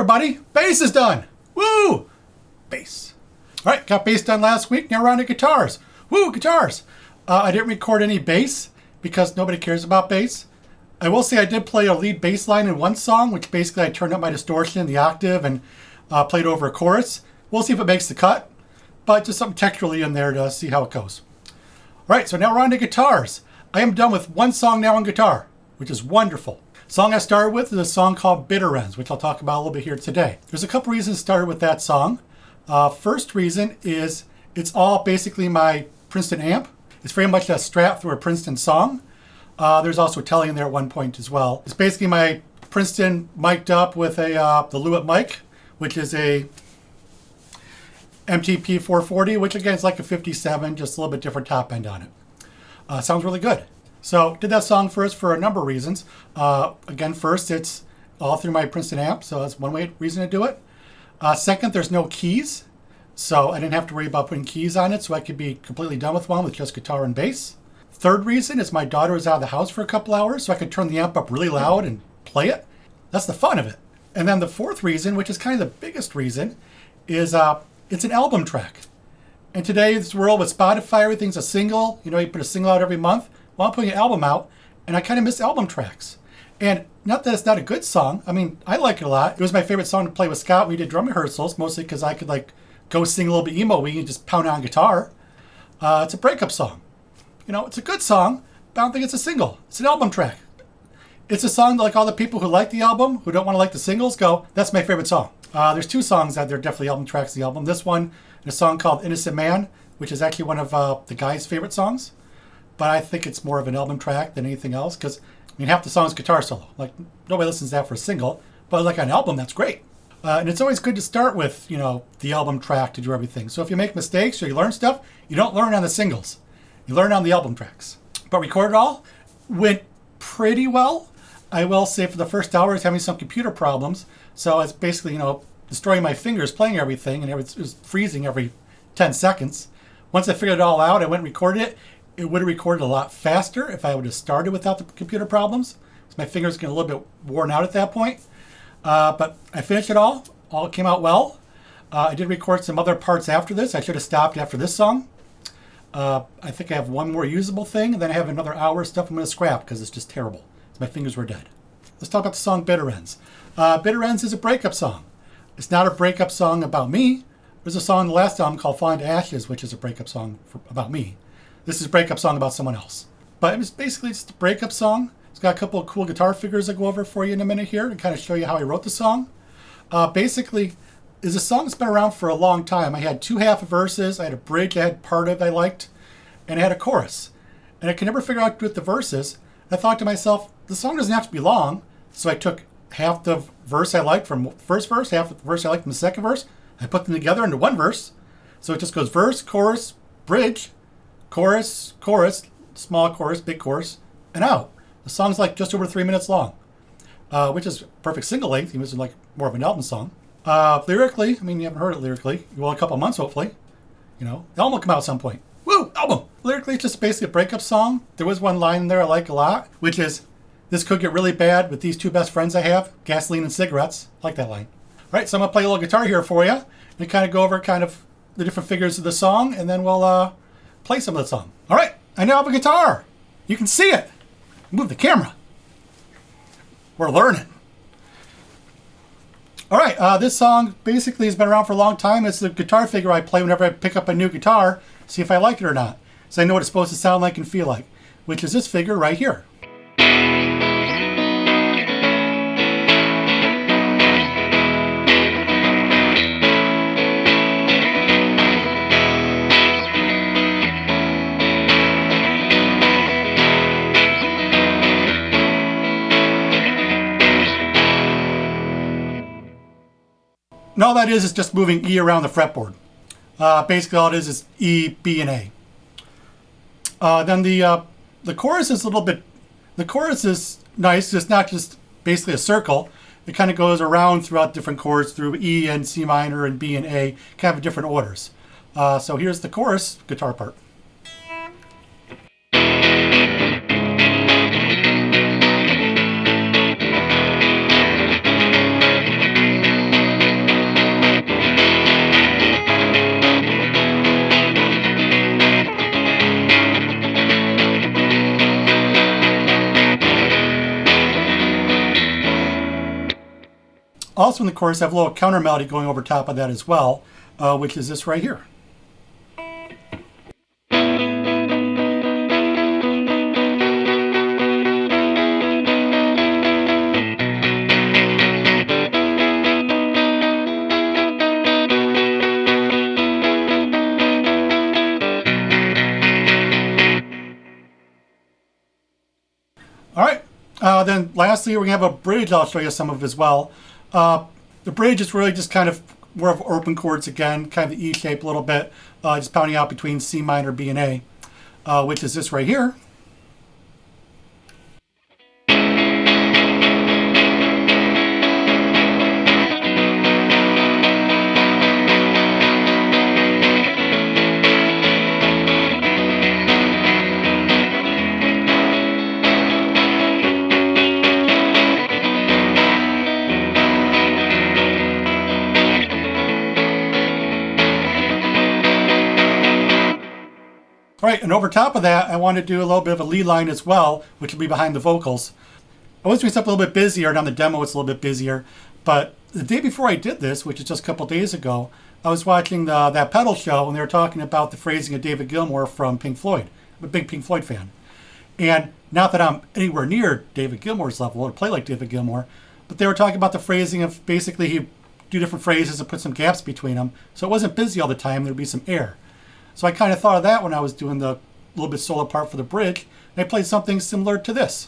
everybody, bass is done. Woo! Bass. All right, got bass done last week. Now we're on to guitars. Woo, guitars. I didn't record any bass because nobody cares about bass. I will say I did play a lead bass line in one song, which basically I turned up my distortion in the octave and played over a chorus. We'll see if it makes the cut, but just something texturally in there to see how it goes. All right, so now we're on to guitars. I am done with one song now on guitar, which is wonderful. Song I started with is a song called Bitter Ends, which I'll talk about a little bit here today. There's a couple reasons I started with that song. First reason is it's all basically my Princeton amp. It's very much a Strat through a Princeton song. There's also a Telly in there at one point as well. It's basically my Princeton mic'd up with the Lewitt mic, which is a MTP 440, which again is like a 57, just a little bit different top end on it. Sounds really good. So did that song first for a number of reasons. Again, first, it's all through my Princeton amp, so that's one reason to do it. Second, there's no keys, so I didn't have to worry about putting keys on it, so I could be completely done with one with just guitar and bass. Third reason is my daughter was out of the house for a couple hours, so I could turn the amp up really loud and play it. That's the fun of it. And then the fourth reason, which is kind of the biggest reason, is it's an album track. In today's world with Spotify, everything's a single. You know, you put a single out every month. Well, I'm putting an album out, and I kind of miss album tracks. And not that it's not a good song. I mean, I like it a lot. It was my favorite song to play with Scott when we did drum rehearsals, mostly because I could like go sing a little bit emo-y and just pound on guitar. It's a breakup song. You know, it's a good song, but I don't think it's a single. It's an album track. It's a song that like all the people who like the album, who don't want to like the singles, go, that's my favorite song. There's two songs that they're definitely album tracks of the album. This one and a song called Innocent Man, which is actually one of the guy's favorite songs. But I think it's more of an album track than anything else because, I mean, half the song is guitar solo. Like, nobody listens to that for a single, but like an album, that's great. And it's always good to start with, you know, the album track to do everything. So if you make mistakes or you learn stuff, you don't learn on the singles. You learn on the album tracks. But record it all went pretty well. I will say for the first hour, I was having some computer problems. So it's basically, you know, destroying my fingers playing everything, and it was freezing every 10 seconds. Once I figured it all out, I went and recorded it. It would have recorded a lot faster if I would have started without the computer problems. So my fingers get a little bit worn out at that point. But I finished it all. All came out well. I did record some other parts after this. I should have stopped after this song. I think I have one more usable thing, and then I have another hour of stuff I'm going to scrap because it's just terrible. So my fingers were dead. Let's talk about the song Bitter Ends. Bitter Ends is a breakup song. It's not a breakup song about me. There's a song in the last album called Falling to Ashes, which is a breakup song about me. This is a breakup song about someone else. But it's basically just a breakup song. It's got a couple of cool guitar figures I'll go over for you in a minute here to kind of show you how I wrote the song. Basically, is a song that's been around for a long time. I had two half verses. I had a bridge I had part of I liked, and I had a chorus. And I could never figure out what to do with the verses. I thought to myself, the song doesn't have to be long. So I took half the verse I liked from the first verse, half the verse I liked from the second verse. I put them together into one verse. So it just goes verse, chorus, bridge, chorus, chorus, small chorus, big chorus, and out. The song's like just over 3 minutes long, which is perfect single length. Even it's like more of an album song. Lyrically, I mean, you haven't heard it lyrically. Well, a couple months, hopefully. You know, the album will come out at some point. Woo, album! Lyrically, it's just basically a breakup song. There was one line in there I like a lot, which is, this could get really bad with these two best friends I have, gasoline and cigarettes. I like that line. All right, so I'm going to play a little guitar here for you and kind of go over kind of the different figures of the song, and then we'll play some of the song. All right, I now have a guitar. You can see it. Move the camera. We're learning. All right, this song basically has been around for a long time. It's the guitar figure I play whenever I pick up a new guitar, see if I like it or not. So I know what it's supposed to sound like and feel like, which is this figure right here. And all that is just moving E around the fretboard. Basically all it is E, B, and A. Then the chorus is a little bit, the chorus is nice. It's not just basically a circle. It kind of goes around throughout different chords through E and C minor and B and A, kind of different orders. So here's the chorus guitar part. Also in the chorus, I have a little counter melody going over top of that as well, which is this right here. All right. Then lastly, we're going to have a bridge I'll show you some of as well. The bridge is really just kind of more of open chords again, kind of the E shape a little bit, just pounding out between C minor, B, and A, which is this right here. All right, and over top of that, I want to do a little bit of a lead line as well, which will be behind the vocals. I was doing something a little bit busier, and on the demo it's a little bit busier, but the day before I did this, which is just a couple days ago, I was watching that pedal show, and they were talking about the phrasing of David Gilmour from Pink Floyd. I'm a big Pink Floyd fan. And not that I'm anywhere near David Gilmour's level or play like David Gilmour, but they were talking about the phrasing of basically he'd do different phrases and put some gaps between them, so it wasn't busy all the time, there'd be some air. So I kind of thought of that when I was doing the little bit solo part for the bridge, and I played something similar to this.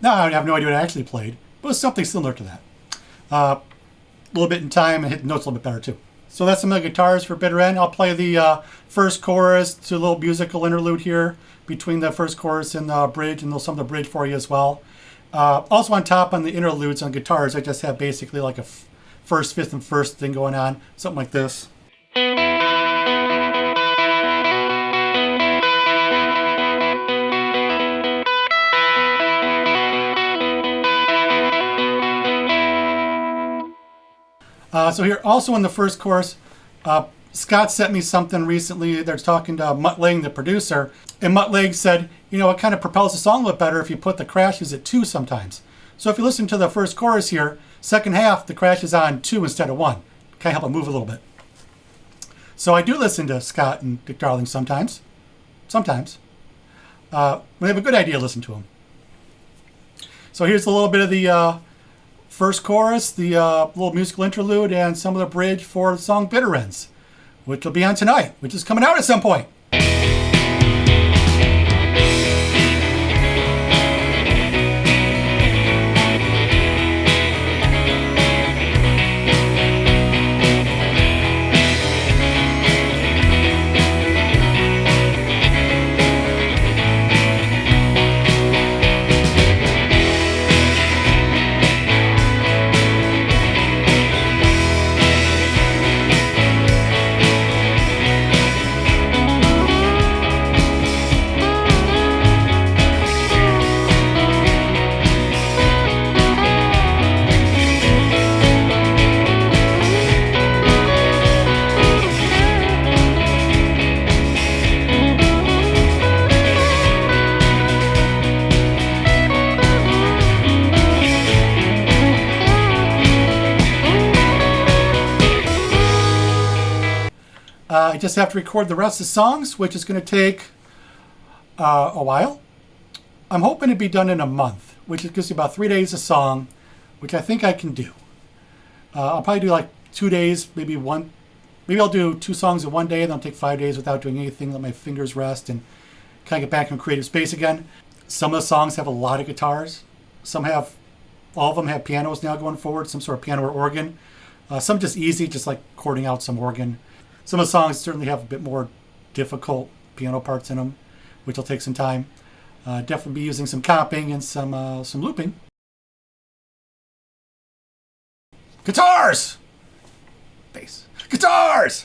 Now I have no idea what I actually played, but it was something similar to that. A little bit in time and hit the notes a little bit better too. So that's some of the guitars for bitter end. I'll play the first chorus to a little musical interlude here between the first chorus and the bridge, and some of the bridge for you as well. Also on top on the interludes on guitars, I just have basically like a first, fifth, and first thing going on, something like this. So here, also in the first chorus, Scott sent me something recently. They're talking to Mutt Lange, the producer, and Mutt Lange said, you know, it kind of propels the song a little better if you put the crashes at 2 sometimes. So if you listen to the first chorus here, second half, the crash is on 2 instead of 1. Kind of help it move a little bit. So I do listen to Scott and Dick Darling sometimes. Sometimes. When I have a good idea, listen to them. So here's a little bit of the first chorus, the little musical interlude, and some of the bridge for the song Bitter Ends, which will be on tonight, which is coming out at some point. I just have to record the rest of the songs, which is going to take a while. I'm hoping to be done in a month, which gives you about 3 days a song, which I think I can do. I'll probably do like 2 days, maybe one. Maybe I'll do 2 songs in one day, and then I'll take 5 days without doing anything, let my fingers rest, and kind of get back in creative space again. Some of the songs have a lot of guitars. All of them have pianos now going forward, some sort of piano or organ. Some just easy, just like chording out some organ. Some of the songs certainly have a bit more difficult piano parts in them, which will take some time. Definitely be using some comping and some looping. Guitars! Bass. Guitars!